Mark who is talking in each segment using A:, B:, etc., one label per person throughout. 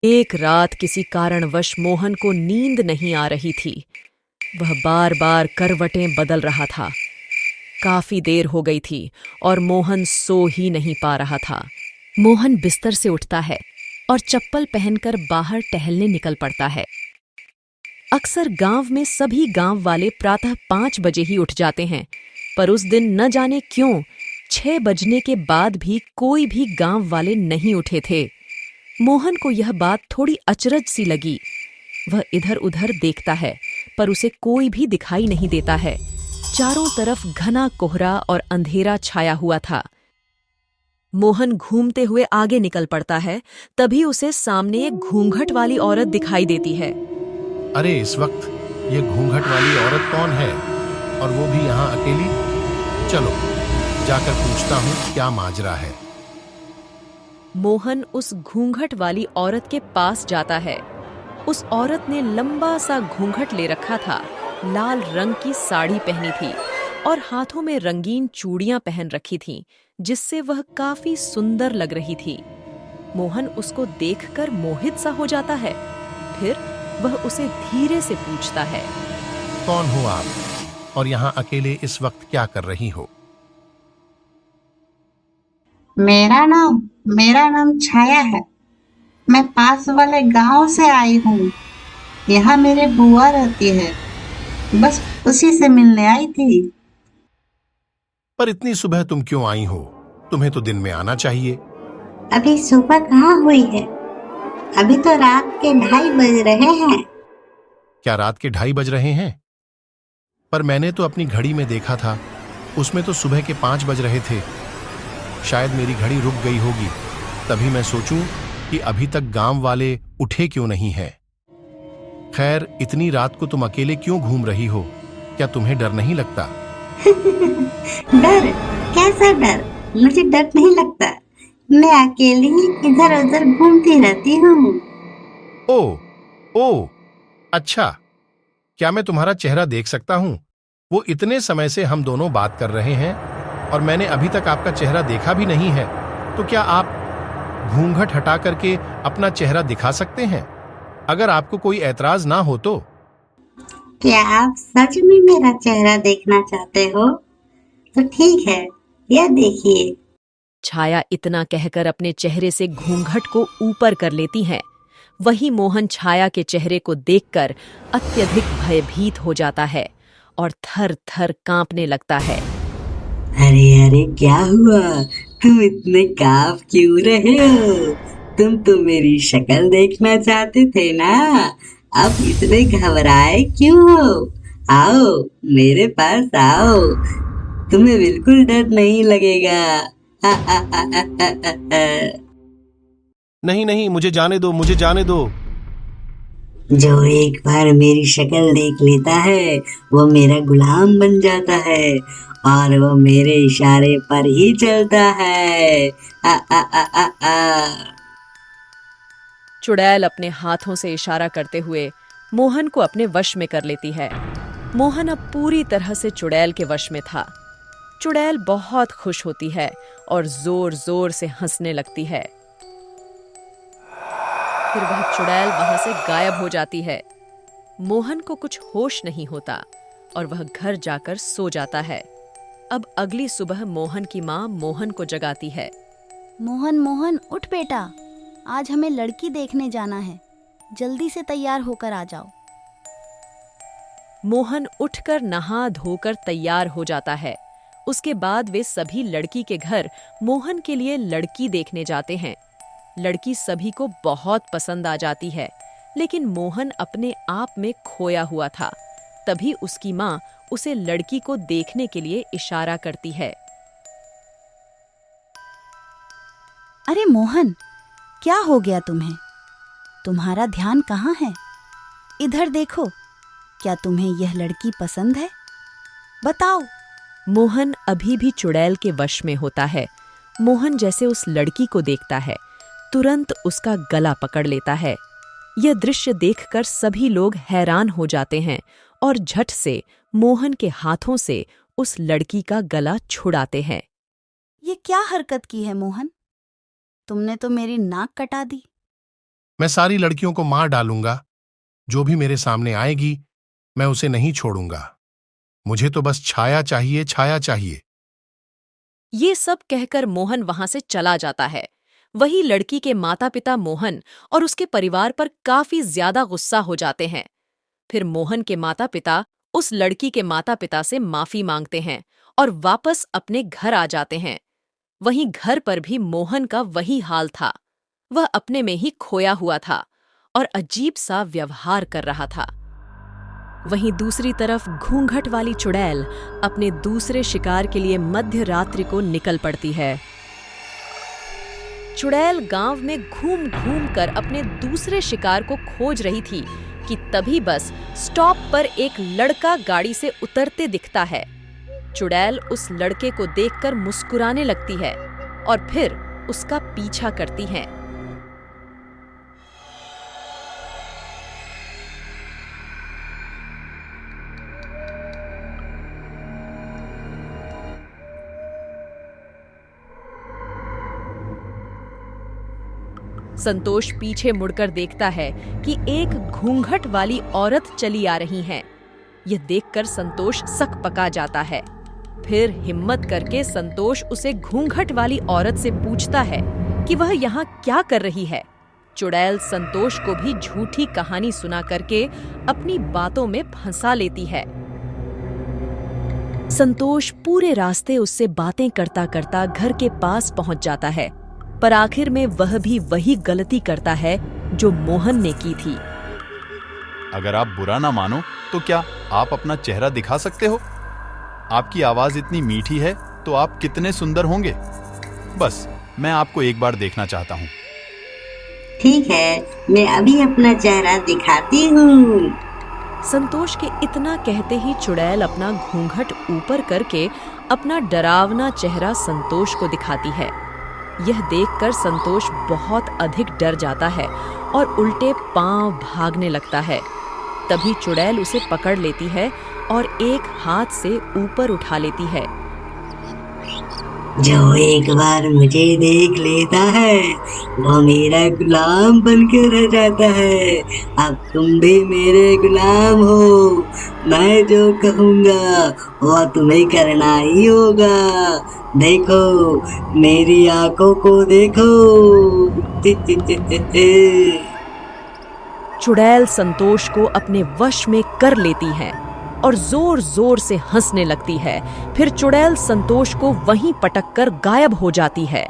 A: एक रात किसी कारणवश मोहन को नींद नहीं आ रही थी। वह बार बार करवटें बदल रहा था। काफी देर हो गई थी और मोहन सो ही नहीं पा रहा था। मोहन बिस्तर से उठता है और चप्पल पहनकर बाहर टहलने निकल पड़ता है। अक्सर गांव में सभी गांव वाले प्रातः 5 बजे ही उठ जाते हैं, पर उस दिन न जाने क्यों 6 बजने के बाद भी कोई भी गांव वाले नहीं उठे थे। मोहन को यह बात थोड़ी अचरज सी लगी। वह इधर उधर देखता है, पर उसे कोई भी दिखाई नहीं देता है। चारों तरफ घना कोहरा और अंधेरा छाया हुआ था। मोहन घूमते हुए आगे निकल पड़ता है, तभी उसे सामने एक घूंघट वाली औरत दिखाई देती है।
B: अरे इस वक्त ये घूंघट वाली औरत कौन है, और वो भी यहाँ अकेली? चलो जाकर पूछता हूँ क्या माजरा है।
A: मोहन उस घूंघट वाली औरत के पास जाता है। उस औरत ने लंबा सा घूंघट ले रखा था, लाल रंग की साड़ी पहनी थी और हाथों में रंगीन चूड़ियां पहन रखी थीं, जिससे वह काफी सुंदर लग रही थी। मोहन उसको देखकर मोहित सा हो जाता है। फिर वह उसे धीरे से पूछता है,
B: कौन हो आप, और यहाँ अकेले इस वक्त क्या कर रही हो?
C: मेरा नाम छाया है। मैं पास वाले गांव से आई हूँ। यहाँ मेरे बुआ रहती है। बस उसी से मिलने आई थी।
B: पर इतनी सुबह तुम क्यों आई हो? तुम्हें तो दिन में आना चाहिए।
C: अभी सुबह कहाँ हुई है? अभी तो रात के 2:30 बज रहे हैं।
B: क्या रात के 2:30 बज रहे हैं? पर मैंने तो अपनी घड़ी में देखा था, उसमें तो सुबह के 5 बज रहे थे। शायद मेरी घड़ी रुक गई होगी, तभी मैं सोचूं कि अभी तक गांव वाले उठे क्यों नहीं है। खैर, इतनी रात को तुम अकेले क्यों घूम रही हो? क्या तुम्हें डर नहीं लगता?
C: डर? कैसा डर? मुझे डर नहीं लगता। मैं अकेली ही इधर उधर घूमती रहती हूँ।
B: ओ, ओ, अच्छा। क्या मैं तुम्हारा चेहरा देख सकता हूं? वो इतने समय से हम दोनों बात कर रहे हैं और मैंने अभी तक आपका चेहरा देखा भी नहीं है। तो क्या आप घूंघट हटा करके अपना चेहरा दिखा सकते हैं, अगर आपको कोई ऐतराज ना हो तो?
C: क्या आप सच में मेरा चेहरा देखना चाहते हो? तो ठीक है, यह देखिए।
A: छाया इतना कहकर अपने चेहरे से घूंघट को ऊपर कर लेती है। वही मोहन छाया के चेहरे को देखकर अत्यधिक भयभीत हो जाता है और थर थर कांपने लगता है।
C: अरे अरे, क्या हुआ? तुम इतने कांप क्यों रहे हो? तुम तो मेरी शक्ल देखना चाहते थे ना। अब इतने घबराए क्यों हो? आओ, मेरे पास आओ। तुम्हें बिल्कुल डर नहीं लगेगा।
B: नहीं नहीं, मुझे जाने दो, मुझे जाने दो।
C: जो एक बार मेरी शक्ल देख लेता है, वो मेरा गुलाम बन जाता है और वो मेरे इशारे पर ही चलता है। आ, आ, आ, आ, आ।
A: चुड़ैल अपने हाथों से इशारा करते हुए मोहन को अपने वश में कर लेती है। मोहन अब पूरी तरह से चुड़ैल के वश में था। चुड़ैल बहुत खुश होती है और जोर जोर से हंसने लगती है। फिर वह चुड़ैल वहां से गायब हो जाती है। मोहन को कुछ होश नहीं होता और वह घर जाकर सो जाता है। अब अगली सुबह मोहन की माँ मोहन को जगाती है।
D: मोहन मोहन उठ बेटा, आज हमें लड़की देखने जाना है। जल्दी से तैयार होकर आ जाओ।
A: मोहन उठकर नहा धोकर तैयार हो जाता है। उसके बाद वे सभी लड़की के घर मोहन के लिए लड़की देखने जाते हैं। लड़की सभी को बहुत पसंद आ जाती है, लेकिन मोहन अपने आप में खोया हुआ था। तभी उसकी माँ उसे लड़की को देखने के लिए इशारा करती है।
D: अरे मोहन, क्या हो गया तुम्हें? तुम्हारा ध्यान कहाँ है? इधर देखो, क्या तुम्हें यह लड़की पसंद है? बताओ।
A: मोहन अभी भी चुड़ैल के वश में होता है। मोहन जैसे उस लड़की को देखता है, तुरंत उसका गला पकड़ लेता है। यह दृश्य देखकर सभी लोग हैरान हो जाते हैं और झट से मोहन के हाथों से उस लड़की का गला छुड़ाते हैं।
D: ये क्या हरकत की है मोहन? तुमने तो मेरी नाक कटा दी।
B: मैं सारी लड़कियों को मार डालूंगा। जो भी मेरे सामने आएगी मैं उसे नहीं छोड़ूंगा। मुझे तो बस छाया चाहिए, छाया चाहिए।
A: ये सब कहकर मोहन वहां से चला जाता है। वही लड़की के माता पिता मोहन और उसके परिवार पर काफी ज्यादा गुस्सा हो जाते हैं। फिर मोहन के माता पिता उस लड़की के माता पिता से माफी मांगते हैं और वापस अपने घर आ जाते हैं। वहीं घर पर भी मोहन का वही हाल था। वह अपने में ही खोया हुआ था और अजीब सा व्यवहार कर रहा था। वहीं दूसरी तरफ घूंघट वाली चुड़ैल अपने दूसरे शिकार के लिए मध्य रात्रि को निकल पड़ती है। चुड़ैल गांव में घूम घूम कर अपने दूसरे शिकार को खोज रही थी कि तभी बस स्टॉप पर एक लड़का गाड़ी से उतरते दिखता है। चुड़ैल उस लड़के को देखकर मुस्कुराने लगती है और फिर उसका पीछा करती है। संतोष पीछे मुड़कर देखता है कि एक घूंघट वाली औरत चली आ रही है। यह देखकर संतोष सकपका जाता है। फिर हिम्मत करके संतोष उसे घूंघट वाली औरत से पूछता है कि वह यहाँ क्या कर रही है। चुड़ैल संतोष को भी झूठी कहानी सुना करके अपनी बातों में फंसा लेती है। संतोष पूरे रास्ते उससे बातें करता करता घर के पास पहुंच जाता है, पर आखिर में वह भी वही गलती करता है जो मोहन ने की थी।
E: अगर आप बुरा ना मानो तो क्या आप अपना चेहरा दिखा सकते हो? आपकी आवाज इतनी मीठी है तो आप कितने सुंदर होंगे। बस मैं आपको एक बार देखना चाहता हूँ।
C: ठीक है, मैं अभी अपना चेहरा दिखाती हूँ।
A: संतोष के इतना कहते ही चुड़ैल अपना घूंघट ऊपर करके अपना डरावना चेहरा संतोष को दिखाती है। यह देखकर संतोष बहुत अधिक डर जाता है और उल्टे पांव भागने लगता है। तभी चुड़ैल उसे पकड़ लेती है और एक हाथ से ऊपर उठा लेती है।
C: जो एक बार मुझे देख लेता है वो मेरा गुलाम बनकर रह जाता है। अब तुम भी मेरे गुलाम हो। मैं जो कहूँगा वो तुम्हें करना ही होगा। देखो, मेरी आंखों को देखो।
A: चुड़ैल संतोष को अपने वश में कर लेती है और जोर जोर से हंसने लगती है। फिर चुड़ैल संतोष को वहीं पटककर गायब हो जाती है।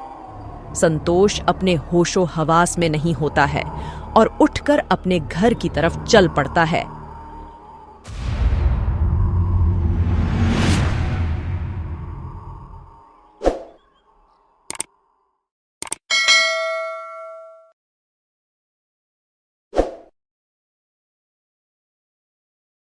A: संतोष अपने होशो हवास में नहीं होता है और उठकर अपने घर की तरफ चल पड़ता है।